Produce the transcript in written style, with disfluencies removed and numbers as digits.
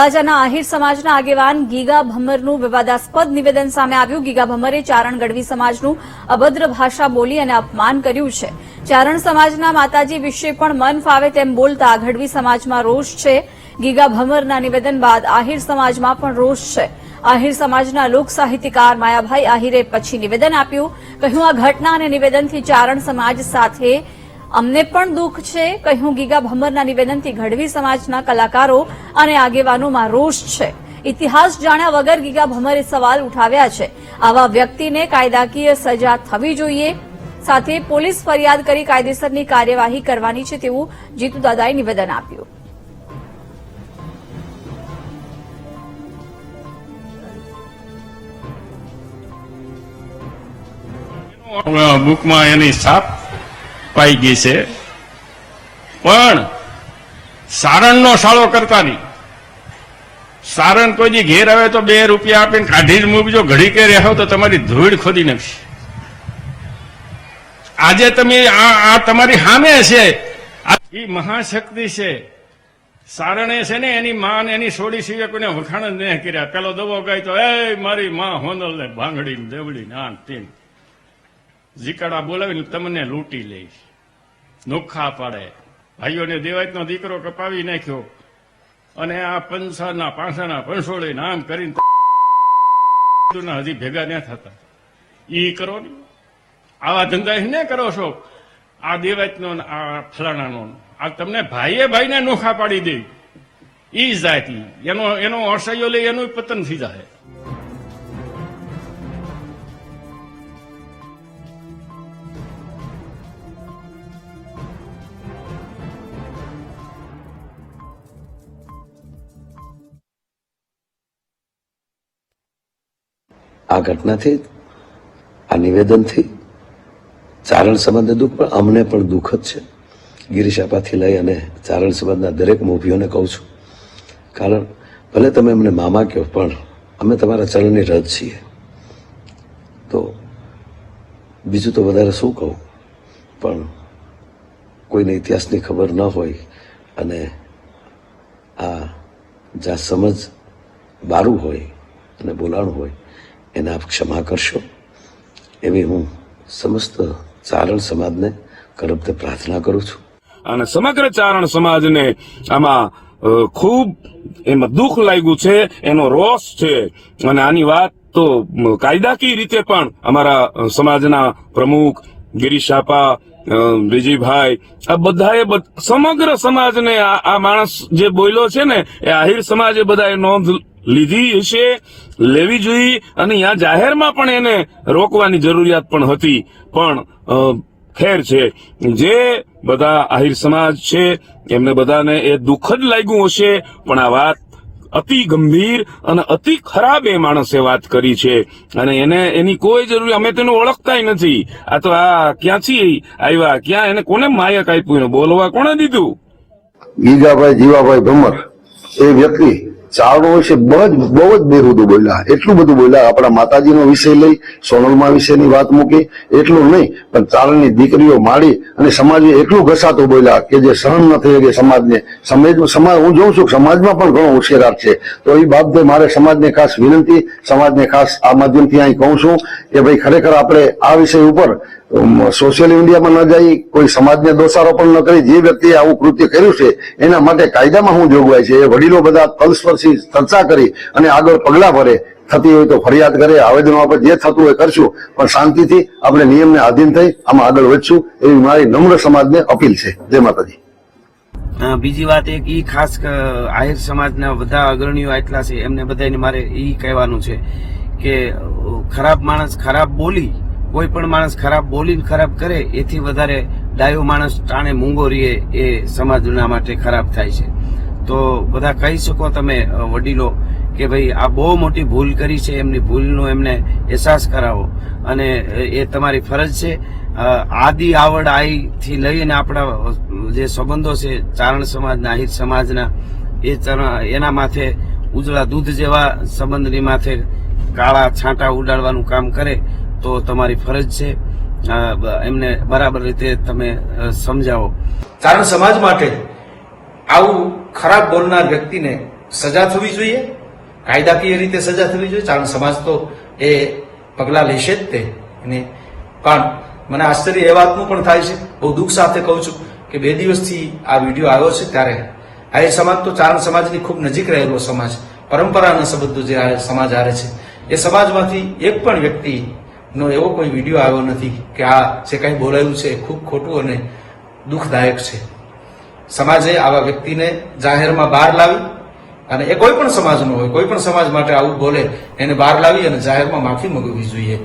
તળાજાના આહિર સમાજના આગેવાન ગીગા ભમ્મરનું વિવાદાસ્પદ નિવેદન સામે આવ્યું। ગીગા ભમ્મરે ચારણ ગઢવી સમાજનું અભદ્ર ભાષા બોલી અને અપમાન કર્યું છે। ચારણ સમાજના માતાજી વિશે પણ મન ફાવે તેમ બોલતા ગઢવી સમાજમાં રોષ છે। ગીગા ભમ્મરના નિવેદન બાદ આહિર સમાજમાં પણ રોષ છે। આહિર સમાજના લોક સાહિત્યકાર માયાભાઈ આહિરે પછી નિવેદન આપ્યું, કહ્યું આ ઘટના અને નિવેદનથી ચારણ સમાજ સાથે અમને પણ દુઃખ છે। કહ્યું ગીગા ભમ્મરના નિવેદનથી ગઢવી સમાજના કલાકારો અને આગેવાનોમાં રોષ છે। ઇતિહાસ જાણ્યા વગર ગીગા ભમ્મરે સવાલ ઉઠાવ્યા છે। આવા વ્યક્તિને કાયદાકીય સજા થવી જોઈએ, સાથે પોલીસ ફરિયાદ કરી કાયદેસરની કાર્યવાહી કરવાની છે તેવું જીતુ દાદાએ નિવેદન આપ્યું। બુકમાં એની છાપ પાઈ ગઈ છે, પણ સારણનો સાળો કરતા નહીં। સારણ કોઈ દી ઘેર આવે તો 2 રૂપિયા આપીને કાઢી જ મૂકજો, ઘડી કે રહેવો તો તમારી ધૂળ ખોદી નાખશે। આજે તમે આ તમારી સામે છે, એ મહાશક્તિ છે। સારણે છે ને એની માં ને એની સોડી સિવાય કોઈને વખાણ જ નહીં કર્યા। પેલો દવો ગાય તો એ મારી માં હોનલ ને ભાંગડી દેવડી ના તેમ જીકાડા બોલાવીને તમને લૂંટી લે, નોખા પાડે। ભાઈઓને દેવાયતનો દીકરો કપાવી નાખ્યો અને આ પંસાના પાંસાના પંસોળે નામ કરીને હજી ભેગા ન થતા। ઈ કરો ને, આવા ધંધા ને કરો છો। આ દેવાયતનો આ ફલાણાનો આ તમને ભાઈએ ભાઈને નોખા પાડી દે, ઈ જાતિ એનો અસહ્યો લઈ એનું પતન થઈ જાય। આ ઘટનાથી, આ નિવેદનથી ચારણ સમાજને દુઃખ, પણ અમને પણ દુઃખ જ છે। ગિરીશાપાથી લઈ અને ચારણ સમાજના દરેક મોભીઓને કહું છું, કારણ ભલે તમે અમને મામા કહો, પણ અમે તમારા ચરણની રજ છીએ। તો બીજું તો વધારે શું કહું, પણ કોઈને ઇતિહાસની ખબર ન હોય અને આ જ્યાં સમજ બારું હોય અને બોલાણ હોય એને આપ ક્ષમા કરશો એવી હું સમસ્ત ચારણ સમાજને કરબતે પ્રાર્થના કરું છું। અને સમગ્ર ચારણ સમાજને આમાં ખૂબ એમાં દુઃખ લાગ્યું છે, એનો રોષ છે। અને આની વાત તો કાયદાકીય રીતે પણ અમારા સમાજના પ્રમુખ ગિરીશાપા, વિજયભાઈ, આ બધાએ સમગ્ર સમાજને આ માણસ જે બોલ્યો છે ને એ આહિર સમાજે બધાએ નોંધ લીધી હશે, લેવી જોઈએ। અને અહીંયા જાહેરમાં પણ એને રોકવાની જરૂરિયાત પણ હતી, પણ ખેર છે, જે બધા આહિર સમાજ છે એમને બધાને એ દુઃખ જ લાગ્યું હશે। પણ આ વાત અતિ ગંભીર અને અતિ ખરાબ એ માણસે વાત કરી છે, અને એને એની કોઈ જરૂર, અમે તેને ઓળખતા નથી। આ તો આ ક્યાંથી આવ્યા, ક્યાં એને કોને માયક આપ્યું, બોલવા કોને દીધું? ગીગાભાઈ જીવાભાઈ ભમ્મર એ વ્યક્તિ ચારણો વિશે બહુ જ બેહુદું બોલ્યા, એટલું બધું બોલ્યા। આપણા માતાજીનો વિષય લઈ સોનલમાં વિશેની વાત મૂકી, એટલું નહીં પણ ચારણની દીકરીઓ માડી અને સમાજે એટલું ઘસાતું બોલ્યા કે જે સહન ન થઈ શકે સમાજને। સમાજ હું જોઉં છું સમાજમાં પણ ઘણો હોશિયાર છે। તો એ બાબતે મારે સમાજને ખાસ વિનંતી, સમાજને ખાસ આ માધ્યમથી અહીં કહું છું કે ભાઈ ખરેખર આપણે આ વિષય ઉપર સોશિયલ મીડિયામાં ન જઈ, કોઈ સમાજને દોષારોપણ ન કરી, જે વ્યક્તિએ આવું કૃત્ય કર્યું છે એના માટે કાયદામાં શું જોગવાઈ છે એ વડીલો બધા તલસ્પર્શી ચર્ચા કરી અને આગળ પગલા ભરે, થતી હોય તો ફરિયાદ કરે, આવેદનો આપે, જે થતું હોય કરશું, પણ શાંતિથી આપણે નિયમને આધીન થઈ આમાં આગળ વધશું એવી મારી નમ્ર સમાજને અપીલ છે। જય માતાજી। બીજી વાત એક ઈ ખાસ આહિર સમાજના બધા અગ્રણીઓ આટલા છે, એમને બધાને મારે ઈ કહેવાનું છે કે ખરાબ માણસ ખરાબ બોલી, કોઈ પણ માણસ ખરાબ બોલીને ખરાબ કરે એથી વધારે ડાયો માણસ ટાણે મૂંગો રીએ એ સમાજના માટે ખરાબ થાય છે। તો બધા કહી શકો તમે વડીલો કે ભાઈ આ બહુ મોટી ભૂલ કરી છે, એમની ભૂલનો એમને અહેસાસ કરાવો અને એ તમારી ફરજ છે। આદિ આવડ આઈથી લઈને આપણા જે સંબંધો છે ચારણ સમાજના, આહિર સમાજના, એના માથે ઉજળા દૂધ જેવા સંબંધની માથે કાળા છાંટા ઉડાડવાનું કામ કરે તો તમારી ફરજ છે એમને બરાબર રીતે તમે સમજાવો। ચારણ સમાજ માટે આવું ખરાબ બોલનાર વ્યક્તિને સજા થવી જોઈએ, કાયદાકીય રીતે સજા થવી જોઈએ. ચારણ સમાજ તો એ પગલા લેશે જ તે. અને પણ મને આશ્ચર્ય એ વાતનું પણ થાય છે, બહુ દુઃખ સાથે કહું છું કે 2 દિવસથી આ વિડીયો આવ્યો છે ત્યારે આહિર સમાજ તો ચારણ સમાજની ખૂબ નજીક રહેલો સમાજ, પરંપરાના સંબંધો જે આ સમાજ હારે છે, એ સમાજમાંથી એક પણ વ્યક્તિનો એવો કોઈ વિડીયો આવ્યો નથી કે આ જે કંઈ બોલાયું છે એ ખૂબ ખોટું અને દુઃખદાયક છે. સમાજે આવા વ્યક્તિને જાહેરમાં બહાર લાવી, અને એ કોઈ પણ સમાજનો હોય, કોઈ પણ સમાજ માટે આવું બોલે એને બહાર લાવી અને જાહેરમાં માફી માંગવી જોઈએ.